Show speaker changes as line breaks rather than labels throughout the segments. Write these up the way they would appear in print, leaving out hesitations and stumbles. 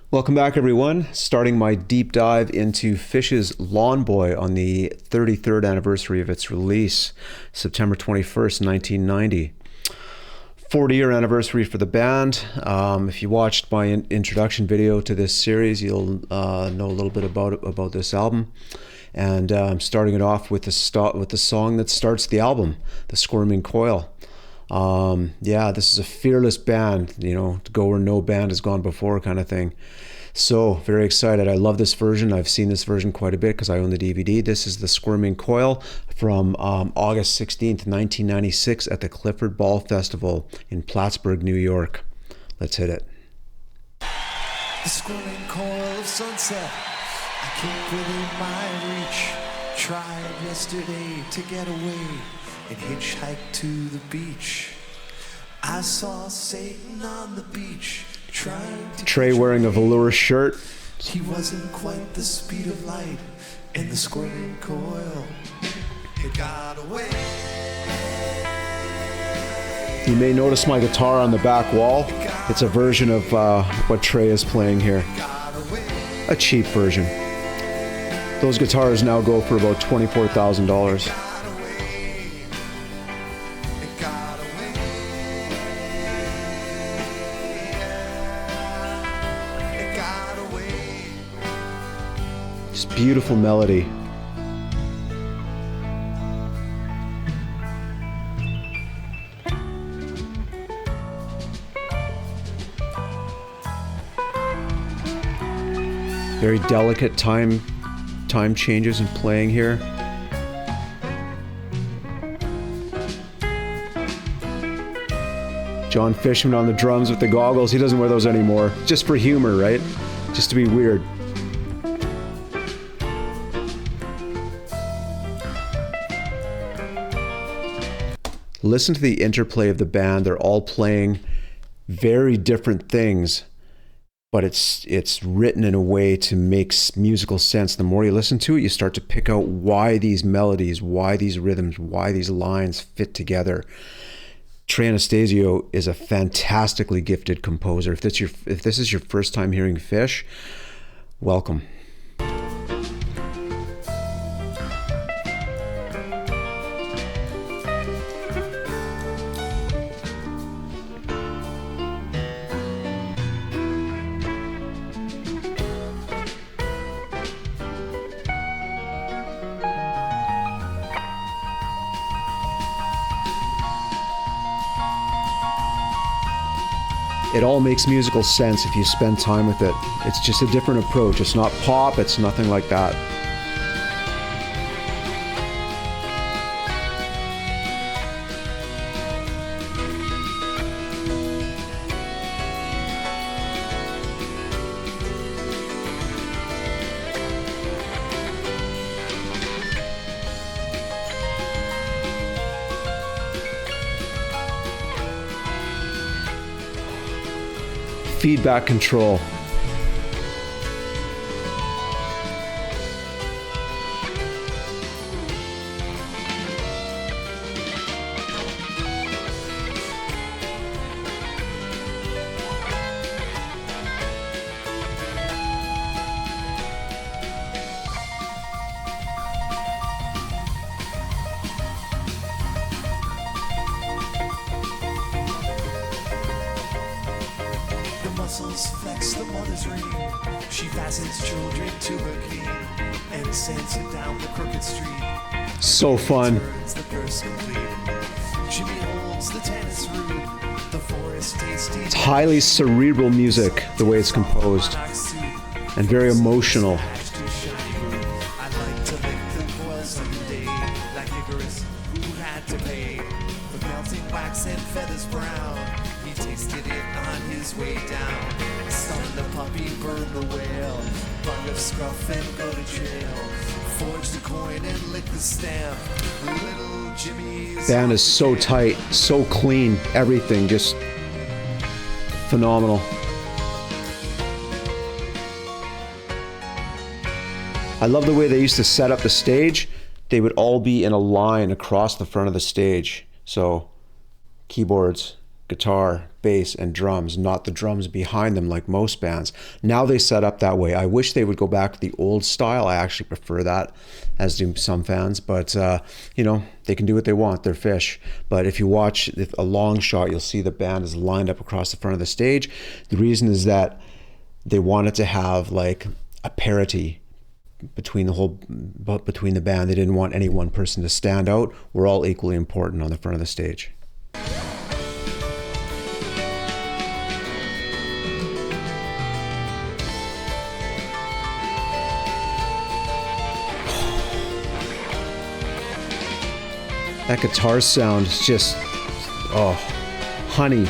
Welcome back, everyone. Starting my deep dive into PHISH's Lawn Boy on the 33rd anniversary of its release, September 21st, 1990. 40-year anniversary for the band. If you watched my introduction video to this series, you'll know a little bit about this album. And I'm starting it off with the song that starts the album, the Squirming Coil. Yeah, this is a fearless band, to go where no band has gone before kind of thing. So very excited. I love this version. I've seen this version quite a bit because I own the DVD. This is the Squirming Coil from August 16th, 1996 at the Clifford Ball Festival in Plattsburgh, New York. Let's hit it.
The squirming coil of sunset, I keep within my reach. Tried yesterday to get away and hitchhike to the beach. I saw Satan on the beach trying to
Trey wearing a velour shirt.
He wasn't quite the speed of light, and the squirming coil, it got away.
You may notice my guitar on the back wall. It's a version of what Trey is playing here. A cheap version. Those guitars now go for about $24,000. Just beautiful melody. Very delicate time changes in playing here. John Fishman on the drums with the goggles. He doesn't wear those anymore. Just for humor, right? Just to be weird. Listen to the interplay of the band. They're all playing very different things, but it's written in a way to make musical sense. The more you listen to it, you start to pick out why these melodies, why these rhythms, why these lines fit together. Trey Anastasio is a fantastically gifted composer. If this is your first time hearing PHISH, welcome. It all makes musical sense if you spend time with it. It's just a different approach. It's not pop, it's nothing like that. Feedback control.
Muscles flex the mother's ring. She fastens children to her cane and sends it down the crooked street.
So fun.
Turns the verse complete. Jimmy holds the tennis root. The forest tasty.
It's highly cerebral music, the way it's composed, and very emotional.
I'd like to lick the coil someday, like Icarus, who had to pay for melting wax and feathers brown. He tasted it on his way down. Stun the puppy, burn the whale, bug of scruff and go to jail. Forge the coin and lick the stamp. Little Jimmy's
Band is so tight, so clean, everything just phenomenal. I love the way they used to set up the stage. They would all be in a line across the front of the stage. So keyboards, guitar, bass, and drums, not the drums behind them like most bands. Now they set up that way. I wish they would go back to the old style. I actually prefer that, as do some fans. But, you know, they can do what they want. They're PHISH. But if you watch a long shot, you'll see the band is lined up across the front of the stage. The reason is that they wanted to have like a parity between the band. They didn't want any one person to stand out. We're all equally important on the front of the stage. That guitar sound is just, oh, honey.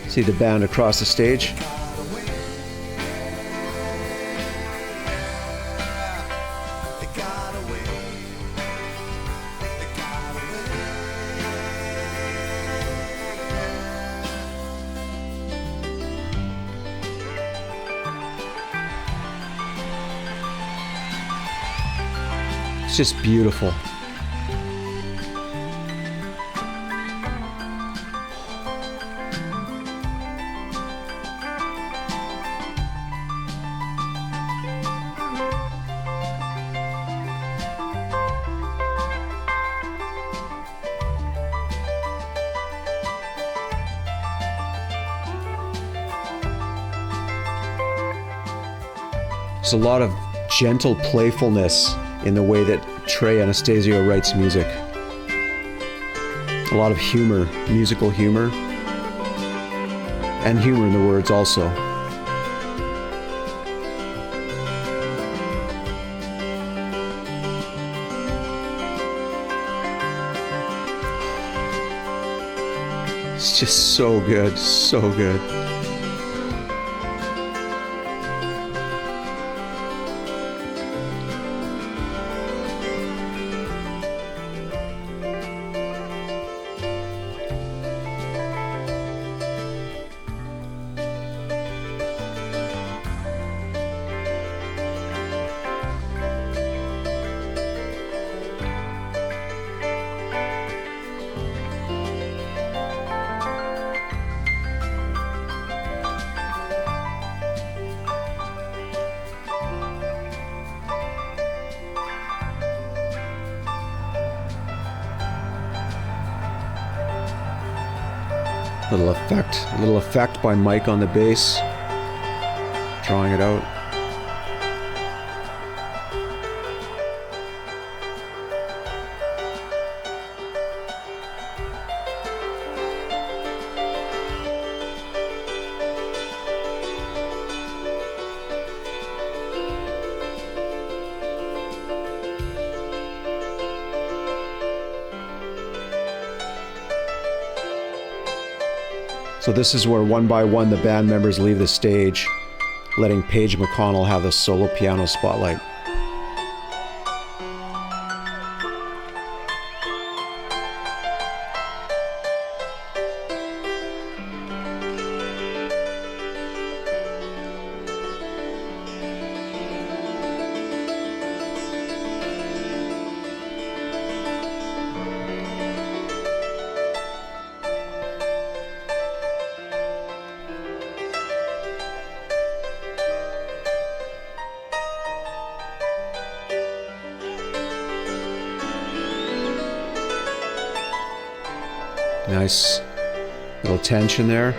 See the band across the stage. It's just beautiful. There's a lot of gentle playfulness in the way that Trey Anastasio writes music. A lot of humor, musical humor, and humor in the words also. It's just so good, so good. Little effect by Mike on the bass, drawing it out. So this is where one by one the band members leave the stage, letting Paige McConnell have the solo piano spotlight. Nice little tension there.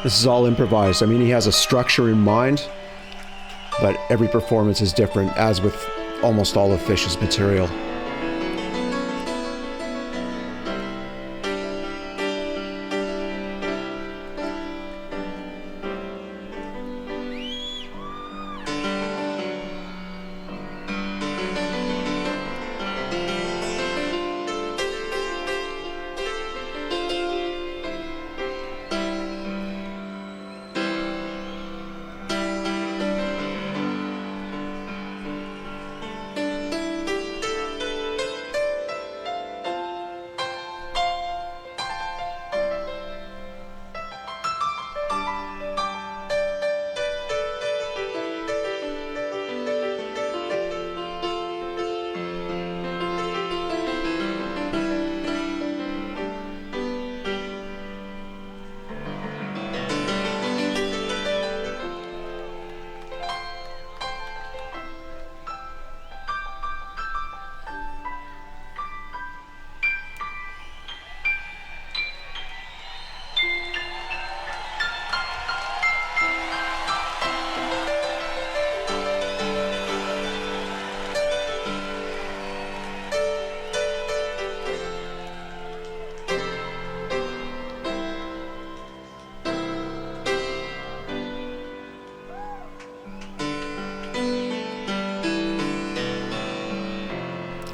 This is all improvised. I mean, he has a structure in mind, but every performance is different, as with almost all of PHISH's material.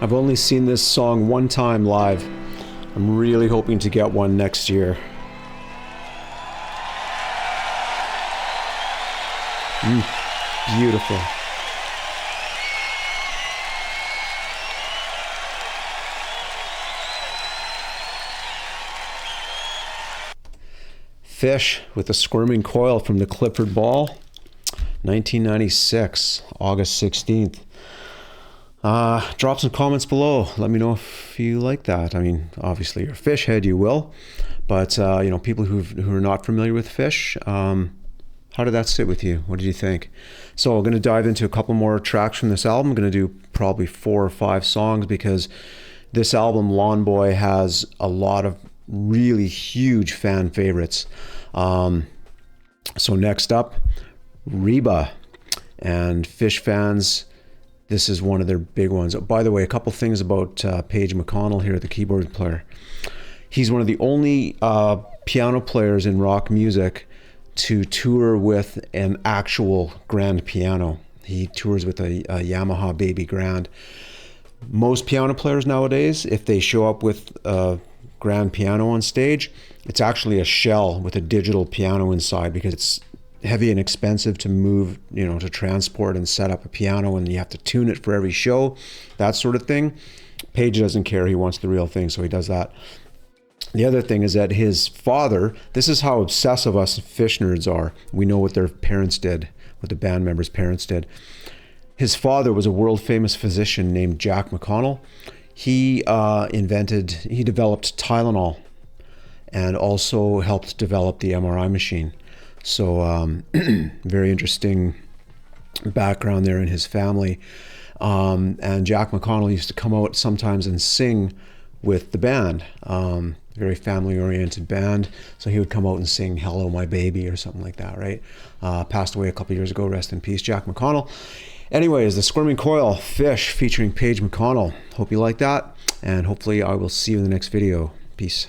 I've only seen this song one time live. I'm really hoping to get one next year. Beautiful. PHISH with the Squirming Coil from the Clifford Ball, 1996, August 16th. Drop some comments below. Let me know if you like that. I mean, obviously you're a PHISH head, you will. But, you know, people who are not familiar with PHISH, how did that sit with you? What did you think? So I'm going to dive into a couple more tracks from this album. I'm going to do probably 4 or 5 songs because this album, Lawn Boy, has a lot of really huge fan favorites. So next up, Reba. And PHISH fans, this is one of their big ones. By the way, a couple things about Paige McConnell here, the keyboard player. He's one of the only piano players in rock music to tour with an actual grand piano. He tours with a Yamaha Baby Grand. Most piano players nowadays, if they show up with a grand piano on stage, it's actually a shell with a digital piano inside because it's heavy and expensive to move, you know, to transport and set up a piano, and you have to tune it for every show, that sort of thing. Paige doesn't care. He wants the real thing, so he does that. The other thing is that his father, this is how obsessive us PHISH nerds are. We know what their parents did, what the band members' parents did. His father was a world famous physician named Jack McConnell. He developed Tylenol and also helped develop the MRI machine. So very interesting background there in his family. And Jack McConnell used to come out sometimes and sing with the band. Very family-oriented band. So he would come out and sing Hello, My Baby or something like that, right? Passed away a couple years ago. Rest in peace, Jack McConnell. Anyways, the Squirming Coil, PHISH featuring Paige McConnell. Hope you like that. And hopefully I will see you in the next video. Peace.